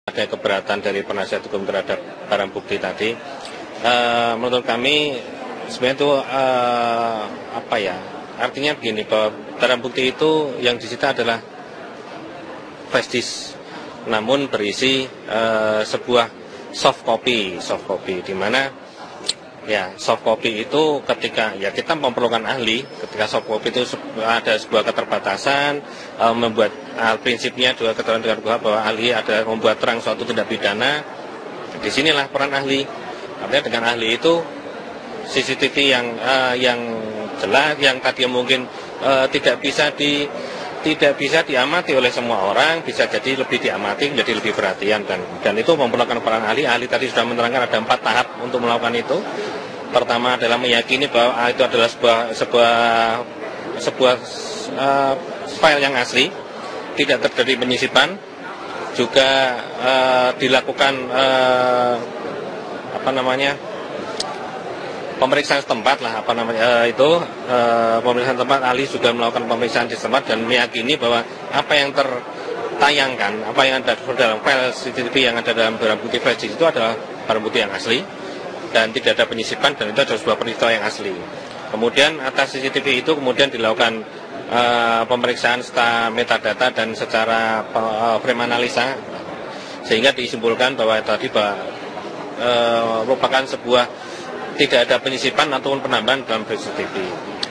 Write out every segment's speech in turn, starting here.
ada keberatan dari penasihat hukum terhadap barang bukti tadi. Menurut kami sebenarnya itu artinya begini, bahwa barang bukti itu yang disita adalah flash disk, namun berisi sebuah soft copy, di mana ya soft copy itu ketika ya kita memerlukan ahli, ketika soft copy itu ada sebuah keterbatasan, membuat prinsipnya dua keterangan dengan bahwa ahli ada membuat terang suatu tindak pidana. Disinilah peran ahli. Artinya dengan ahli itu CCTV yang jelas, yang tadi mungkin tidak bisa diamati oleh semua orang, bisa jadi lebih diamati, menjadi lebih perhatian, dan itu memerlukan peran ahli. Ahli tadi sudah menerangkan ada 4 tahap untuk melakukan itu. Pertama adalah meyakini bahwa itu adalah sebuah file yang asli, tidak terjadi penyisipan, juga dilakukan pemeriksaan setempat lah, pemeriksaan tempat. Ahli sudah melakukan pemeriksaan di tempat dan meyakini bahwa apa yang tertayangkan, apa yang ada dalam file CCTV yang ada dalam barang bukti flash disk itu adalah barang bukti yang asli dan tidak ada penyisipan, dan itu adalah sebuah peristiwa yang asli. Kemudian atas CCTV itu kemudian dilakukan pemeriksaan secara metadata dan secara frame analisa, sehingga disimpulkan bahwa tadi merupakan sebuah tidak ada penyisipan ataupun penambahan dalam CCTV.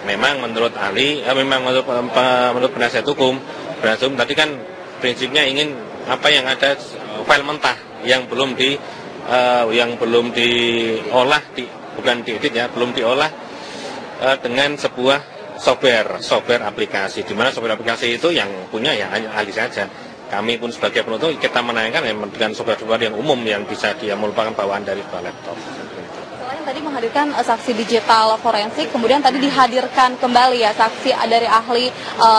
Memang menurut ahli, menurut penasihat hukum tadi kan prinsipnya ingin apa yang ada file mentah yang belum diolah, bukan diedit ya, belum diolah dengan sebuah software aplikasi, di mana software aplikasi itu yang punya ya ahli saja. Kami pun sebagai penuntut kita menayangkan dengan software yang umum yang bisa dia merupakan bawaan dari sebuah laptop. Selain tadi menghadirkan saksi digital forensik, kemudian tadi dihadirkan kembali ya saksi dari ahli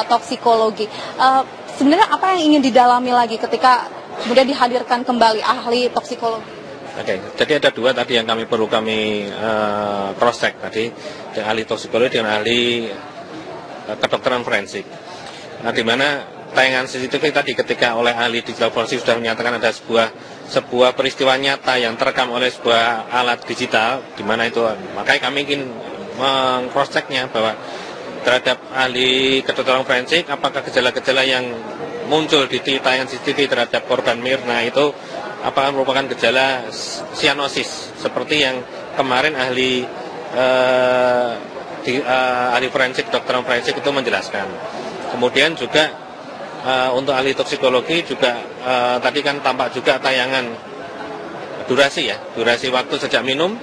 toksikologi. Sebenarnya apa yang ingin didalami lagi ketika kemudian dihadirkan kembali ahli toksikologi? Oke, jadi ada 2 tadi yang perlu kami cross check tadi, ahli toksikologi dengan ahli kedokteran forensik. Nah, di mana tayangan CCTV tadi ketika oleh ahli digital forensik sudah menyatakan ada sebuah peristiwa nyata yang terekam oleh sebuah alat digital, di mana itu, makanya kami ingin meng-cross check-nya bahwa terhadap ahli kedokteran forensik apakah gejala-gejala yang muncul di tayangan CCTV terhadap korban Mirna itu apakah merupakan gejala sianosis seperti yang kemarin ahli forensik, kedokteran forensik itu menjelaskan. Kemudian juga untuk ahli toksikologi juga tadi kan tampak juga tayangan durasi waktu sejak minum,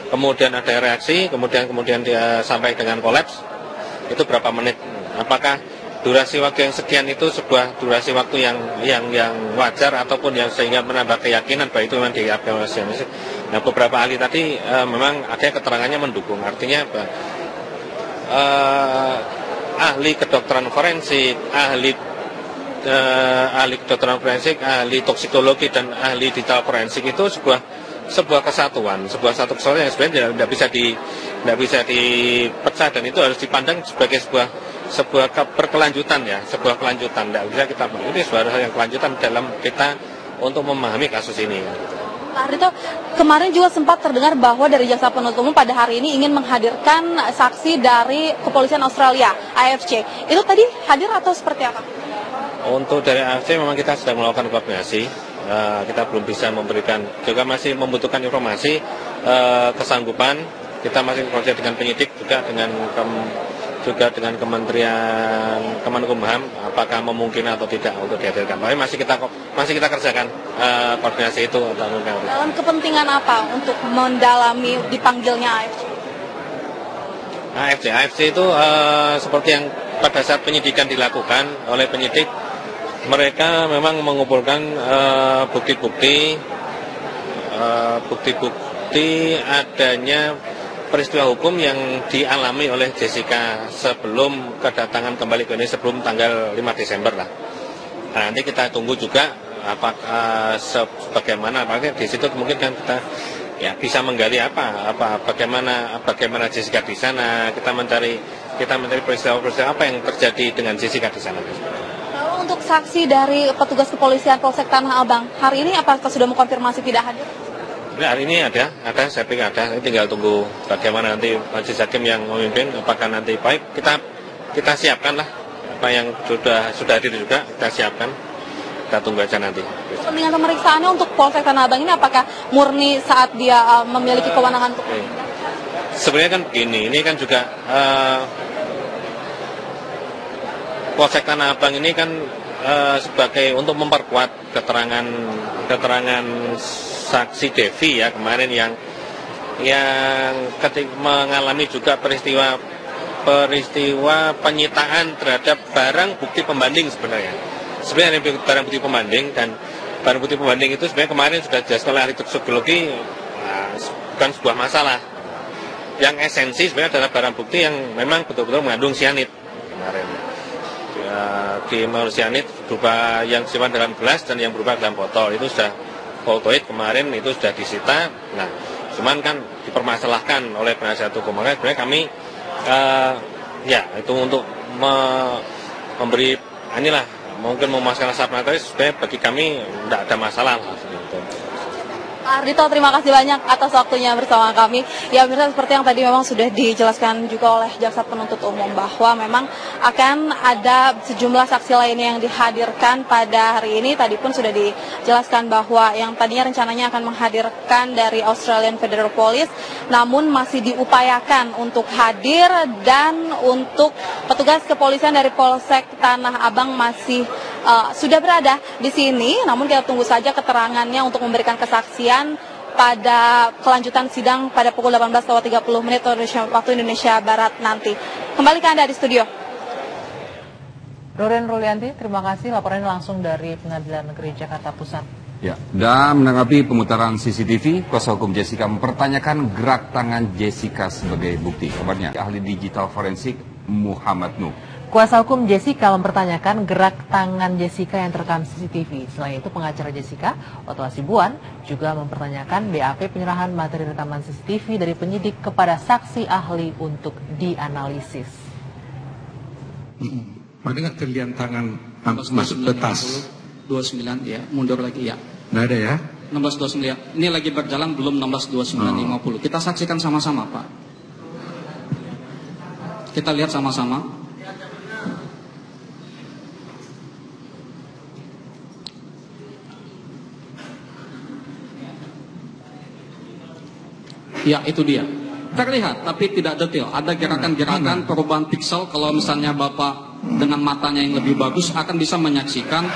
kemudian ada reaksi, kemudian dia sampai dengan kolaps, itu berapa menit. Apakah durasi waktu yang sekian itu sebuah durasi waktu yang wajar ataupun yang sehingga menambah keyakinan bahwa itu memang diabetes. Nah, beberapa ahli tadi memang ada keterangannya mendukung, artinya ahli kedokteran forensik, ahli kedokteran forensik, ahli toksikologi dan ahli digital forensik itu sebuah kesatuan, satu kesatuan yang sebenarnya tidak bisa dipecah, dan itu harus dipandang sebagai sebuah berkelanjutan ya, sebuah kelanjutan. Tidak bisa kita ini sebuah hal yang kelanjutan dalam kita untuk memahami kasus ini. Pak Ardhito, kemarin juga sempat terdengar bahwa dari jaksa penuntut umum pada hari ini ingin menghadirkan saksi dari kepolisian Australia, AFC. Itu tadi hadir atau seperti apa? Untuk dari AFC memang kita sedang melakukan koordinasi, kita belum bisa memberikan, juga masih membutuhkan informasi kesanggupan. Kita masih koordinasi dengan penyidik, juga dengan Kementerian Kemenkumham, apakah memungkinkan atau tidak untuk dihadirkan. Tapi masih kita kerjakan koordinasi itu. Dalam kepentingan apa untuk mendalami dipanggilnya AFC? AFC itu seperti yang pada saat penyidikan dilakukan oleh penyidik, mereka memang mengumpulkan bukti-bukti adanya peristiwa hukum yang dialami oleh Jessica sebelum kedatangan kembali ke Indonesia, sebelum tanggal 5 Desember lah. Nah, nanti kita tunggu juga bagaimana di situ mungkin kan kita ya bisa menggali bagaimana Jessica di sana, kita mencari peristiwa-peristiwa apa yang terjadi dengan Jessica di sana. untuk saksi dari petugas kepolisian Polsek Tanah Abang, hari ini apakah sudah mengkonfirmasi tidak hadir? Nah, hari ini ada, saya pikir ada. Tinggal tunggu bagaimana nanti majelis hakim yang memimpin, apakah nanti baik kita siapkan lah apa yang sudah hadir juga kita siapkan. Kita tunggu aja nanti. Kepentingan pemeriksaannya untuk Polsek Tanah Abang ini apakah murni saat dia memiliki kewenangan untuk? Sebenarnya kan begini, ini kan juga Polsek Tanah Abang ini kan sebagai untuk memperkuat keterangan saksi Devi ya kemarin yang mengalami juga peristiwa penyitaan terhadap barang bukti pembanding sebenarnya. Sebenarnya barang bukti pembanding, dan barang bukti pembanding itu sebenarnya kemarin sudah dijelaskan oleh ahli toksikologi bukan sebuah masalah. Yang esensi sebenarnya adalah barang bukti yang memang betul-betul mengandung sianid kemarin. Di sianid berupa yang simpan dalam gelas dan yang berupa dalam botol itu sudah voltoid kemarin itu sudah disita. Nah, cuman kan dipermasalahkan oleh penasihat hukum. Makanya sebenarnya kami ya itu untuk memberi inilah mungkin memuaskan rasa penasaran, sebenarnya bagi kami tidak ada masalah lah. Ardhito, terima kasih banyak atas waktunya bersama kami. Ya, mirsa seperti yang tadi memang sudah dijelaskan juga oleh jaksa penuntut umum bahwa memang akan ada sejumlah saksi lainnya yang dihadirkan pada hari ini. Tadi pun sudah dijelaskan bahwa yang tadinya rencananya akan menghadirkan dari Australian Federal Police, namun masih diupayakan untuk hadir, dan untuk petugas kepolisian dari Polsek Tanah Abang masih sudah berada di sini, namun kita tunggu saja keterangannya untuk memberikan kesaksian pada kelanjutan sidang pada pukul 18.30 waktu Indonesia Barat nanti. Kembali ke Anda di studio. Roren Rulianti, terima kasih laporannya langsung dari Pengadilan Negeri Jakarta Pusat. Ya, dan menanggapi pemutaran CCTV, kuasa hukum Jessica mempertanyakan gerak tangan Jessica sebagai bukti. Kabarnya ahli digital forensik Muhammad Nuh. Kuasa hukum Jessica mempertanyakan gerak tangan Jessica yang terekam CCTV. Selain itu, pengacara Jessica, Otto Hasibuan, juga mempertanyakan BAP penyerahan materi rekaman CCTV dari penyidik kepada saksi ahli untuk dianalisis. Ada nggak terlihat tangan masuk ke tas? 29 ya, mundur lagi ya. Nggak ada ya? 1629. Ini lagi berjalan belum 1629.50. Kita saksikan sama-sama, Pak. Kita lihat sama-sama. Ya, itu dia. Terlihat, tapi tidak detail. Ada gerakan-gerakan perubahan piksel. Kalau misalnya Bapak dengan matanya yang lebih bagus akan bisa menyaksikan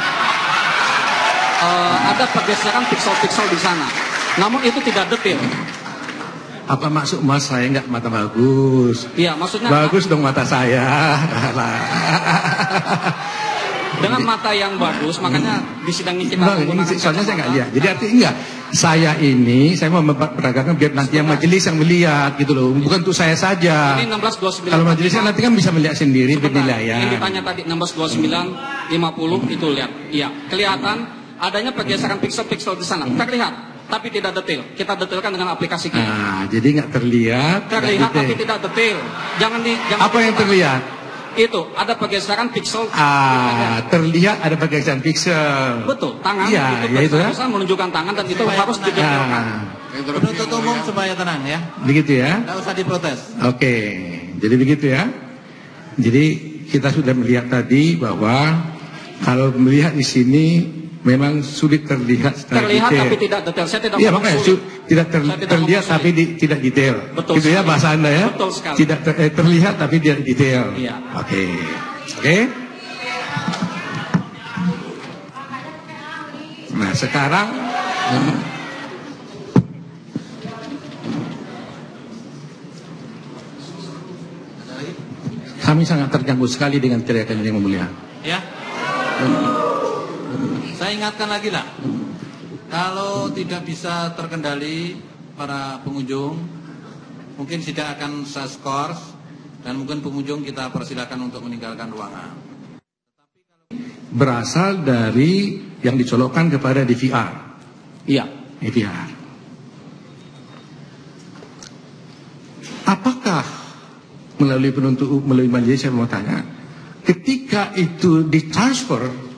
ada pergeseran piksel-piksel di sana. Namun itu tidak detail. Apa maksud mas saya nggak mata bagus? Iya, maksudnya bagus dong mata saya. Dengan mata yang bagus, makanya di sidang ini kita menggunakan soalnya saya nggak lihat. Jadi artinya enggak. Saya mau memperagakan biar nanti yang majelis yang melihat gitu loh. Bukan untuk saya saja. Ini 1629. Kalau majelisnya nanti kan bisa melihat sendiri penilaian. Ini ditanya tadi 1629.50 itu lihat. Iya, kelihatan adanya pergeseran piksel-piksel di sana. Terlihat, tapi tidak detail. Kita detailkan dengan aplikasi kita. Nah, jadi nggak terlihat. Terlihat tapi tidak detail. Jangan apa yang terlihat? Itu ada pergeseran piksel. Terlihat ada pergeseran piksel. Betul, tangan itu ya itu ya. Menunjukkan tangan dan itu harus didetailkan. Penuntut umum supaya tenang ya. Begitu ya. Tidak usah diprotes. Oke, jadi begitu ya. Jadi kita sudah melihat tadi bahwa kalau melihat di sini memang sulit terlihat secara terlihat detail. Tapi tidak detail. Saya tidak. Iya makanya tidak terlihat tapi tidak detail. Betul. Itu ya bahasa Anda ya. Betul sekali. Tidak terlihat tapi tidak detail. Iya. Oke. Nah sekarang kami sangat terganggu sekali dengan teriakan yang mulia. Ya. Saya ingatkan lagi lah, kalau tidak bisa terkendali para pengunjung, mungkin sidang akan saya skors dan mungkin pengunjung kita persilakan untuk meninggalkan ruangan. Berasal dari yang dicolokkan kepada DVR. Iya, DVR. Apakah melalui majelis saya mau tanya, ketika itu ditransfer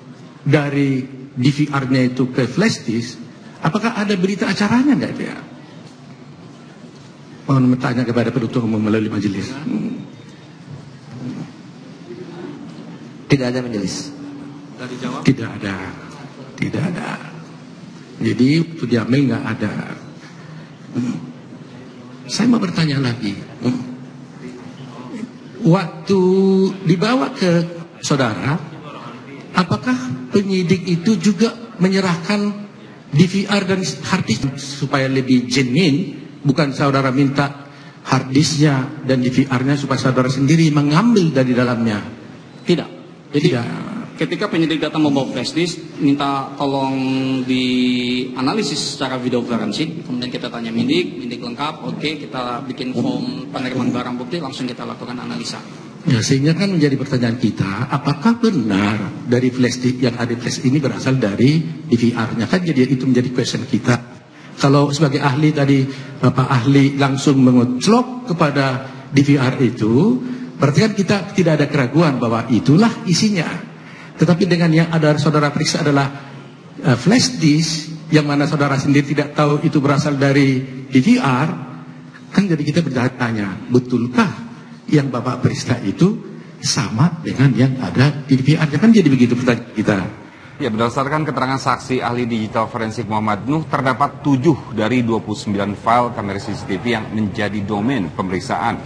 dari DVR-nya itu ke flash disk, apakah ada berita acaranya nggak itu ya? Mohon bertanya kepada penuntut umum melalui majelis. Tidak ada majelis. Dari jawab? Tidak ada. Tidak ada. Jadi waktu diambil nggak ada. Saya mau bertanya lagi. Waktu dibawa ke saudara, apakah penyidik itu juga menyerahkan DVR dan hard disk supaya lebih genuine? Bukan saudara minta hard disknya dan DVR-nya supaya saudara sendiri mengambil dari dalamnya? Tidak. Jadi Tidak. ketika penyidik datang membawa flash disk, minta tolong dianalisis secara video forensik, kemudian kita tanya mindik lengkap, oke, kita bikin form penerimaan barang bukti, langsung kita lakukan analisa. Ya, sehingga kan menjadi pertanyaan kita, apakah benar dari flash disk yang ada flash ini berasal dari DVR-nya? Kan jadi itu menjadi question kita. Kalau sebagai ahli tadi, Bapak ahli langsung menguclok kepada DVR itu, berarti kan kita tidak ada keraguan bahwa itulah isinya. Tetapi dengan yang ada saudara periksa adalah flash disk, yang mana saudara sendiri tidak tahu itu berasal dari DVR, kan jadi kita bertanya, betulkah yang Bapak periksa itu sama dengan yang ada di DVR? Kan jadi begitu pertanyaan kita. Ya, berdasarkan keterangan saksi ahli digital forensik Muhammad Nuh, terdapat 7 dari 29 file kamera CCTV yang menjadi domain pemeriksaan.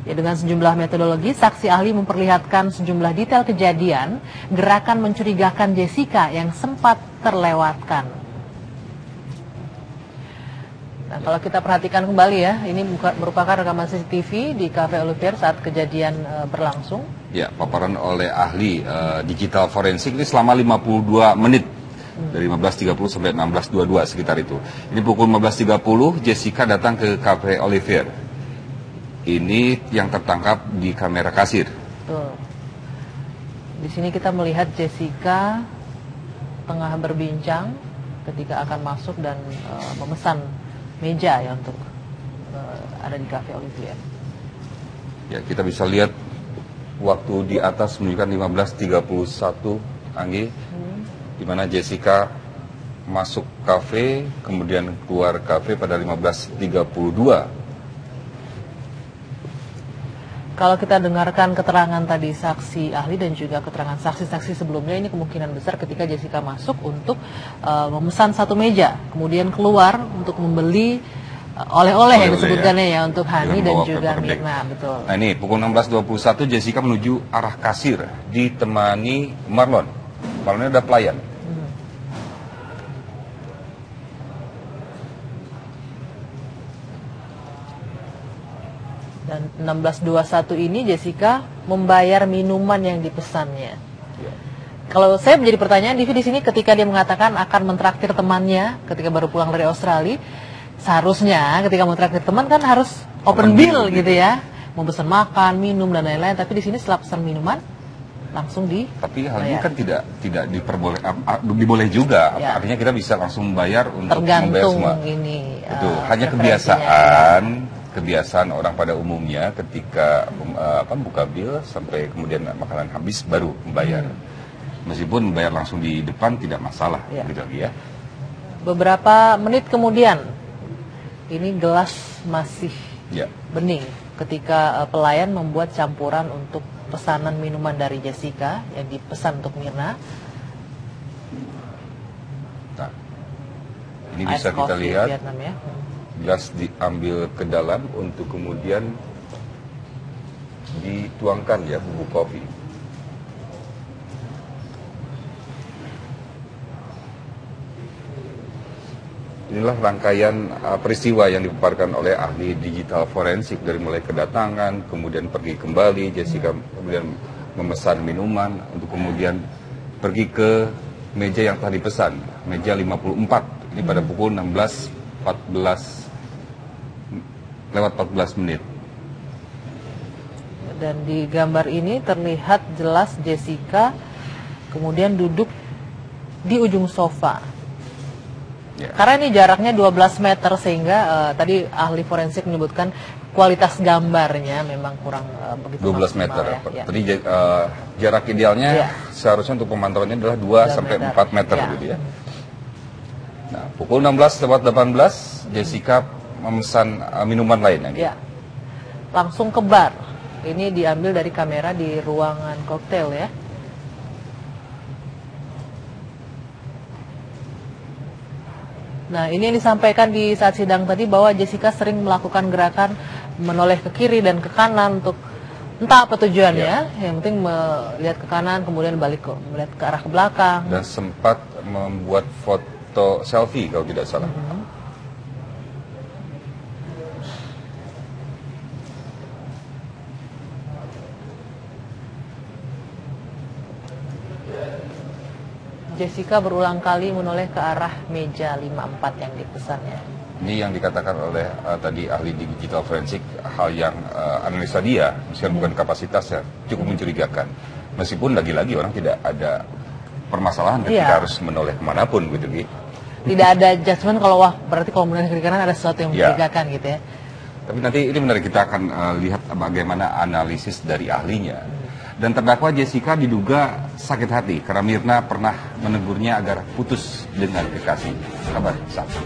Ya, dengan sejumlah metodologi, saksi ahli memperlihatkan sejumlah detail kejadian gerakan mencurigakan Jessica yang sempat terlewatkan. Nah, kalau kita perhatikan kembali ya, ini merupakan rekaman CCTV di Cafe Olivier saat kejadian berlangsung. Ya, paparan oleh ahli digital forensik ini selama 52 menit. Dari 15.30 sampai 16.22 sekitar itu. Ini pukul 15.30 Jessica datang ke Cafe Olivier. Ini yang tertangkap di kamera kasir. Betul. Di sini kita melihat Jessica tengah berbincang ketika akan masuk dan memesan meja ya untuk ada di Cafe Olivier. Ya, kita bisa lihat waktu di atas menunjukkan 15.31 Anggi, di mana Jessica masuk kafe, kemudian keluar kafe pada 15.32. Kalau kita dengarkan keterangan tadi saksi ahli dan juga keterangan saksi-saksi sebelumnya, ini kemungkinan besar ketika Jessica masuk untuk memesan satu meja, kemudian keluar untuk membeli oleh-oleh yang disebutkannya ya untuk Hani dan juga Mirna, betul. Nah, ini pukul 16.21 Jessica menuju arah kasir ditemani Marlon. Marlonnya ada pelayan. Dan 16.21 ini Jessica membayar minuman yang dipesannya. Ya. Kalau saya menjadi pertanyaan, Divi di sini ketika dia mengatakan akan mentraktir temannya ketika baru pulang dari Australia, seharusnya ketika mentraktir teman kan harus open bill gitu ya, mau pesan makan, minum dan lain-lain. Tapi di sini setelah pesan minuman langsung Tapi hal ini kan tidak diboleh juga. Ya. Artinya kita bisa langsung membayar untuk tergantung membayar semua. Ini. Betul. Hanya kebiasaan orang pada umumnya ketika buka bil sampai kemudian makanan habis baru membayar. Meskipun membayar langsung di depan tidak masalah, Ya. gitu lagi ya. Beberapa menit kemudian, ini gelas masih Ya. bening ketika pelayan membuat campuran untuk pesanan minuman dari Jessica yang dipesan untuk Mirna. Nah, ini Ice bisa kita coffee lihat. Vietnam ya. Gelas diambil ke dalam untuk kemudian dituangkan ya bubuk kopi. Inilah rangkaian peristiwa yang dipaparkan oleh ahli digital forensik dari mulai kedatangan, kemudian pergi kembali, Jessica kemudian memesan minuman untuk kemudian pergi ke meja yang telah dipesan, meja 54. Ini pada pukul 16.14 menit. Dan di gambar ini terlihat jelas Jessica kemudian duduk di ujung sofa. Ya. Karena ini jaraknya 12 meter sehingga tadi ahli forensik menyebutkan kualitas gambarnya memang kurang begitu 12 maksimal, meter. ya. Tadi jarak idealnya Ya. seharusnya untuk pemantauannya adalah 2 sampai 4 meter Ya. gitu ya. Nah, pukul 16:18 Jessica memesan minuman lain Ya. Langsung ke bar. Ini diambil dari kamera di ruangan koktail ya. Nah, ini yang disampaikan di saat sidang tadi bahwa Jessica sering melakukan gerakan menoleh ke kiri dan ke kanan untuk entah apa tujuannya. Yang penting melihat ke kanan kemudian melihat ke arah ke belakang. Dan sempat membuat foto selfie kalau tidak salah. Jessica berulang kali menoleh ke arah meja 54 yang dipesannya. Ini yang dikatakan oleh tadi ahli digital forensik, hal yang analisa dia, meskipun bukan kapasitasnya, cukup mencurigakan. Meskipun lagi-lagi orang tidak ada permasalahan ketika harus menoleh kemanapun gitu. Tidak ada judgement kalau wah berarti kalau menoleh ke kanan ada sesuatu yang mencurigakan gitu ya. Tapi nanti ini menarik, kita akan lihat bagaimana analisis dari ahlinya. Dan terdakwa Jessica diduga sakit hati karena Mirna pernah menegurnya agar putus dengan kekasih. Kabar saksi.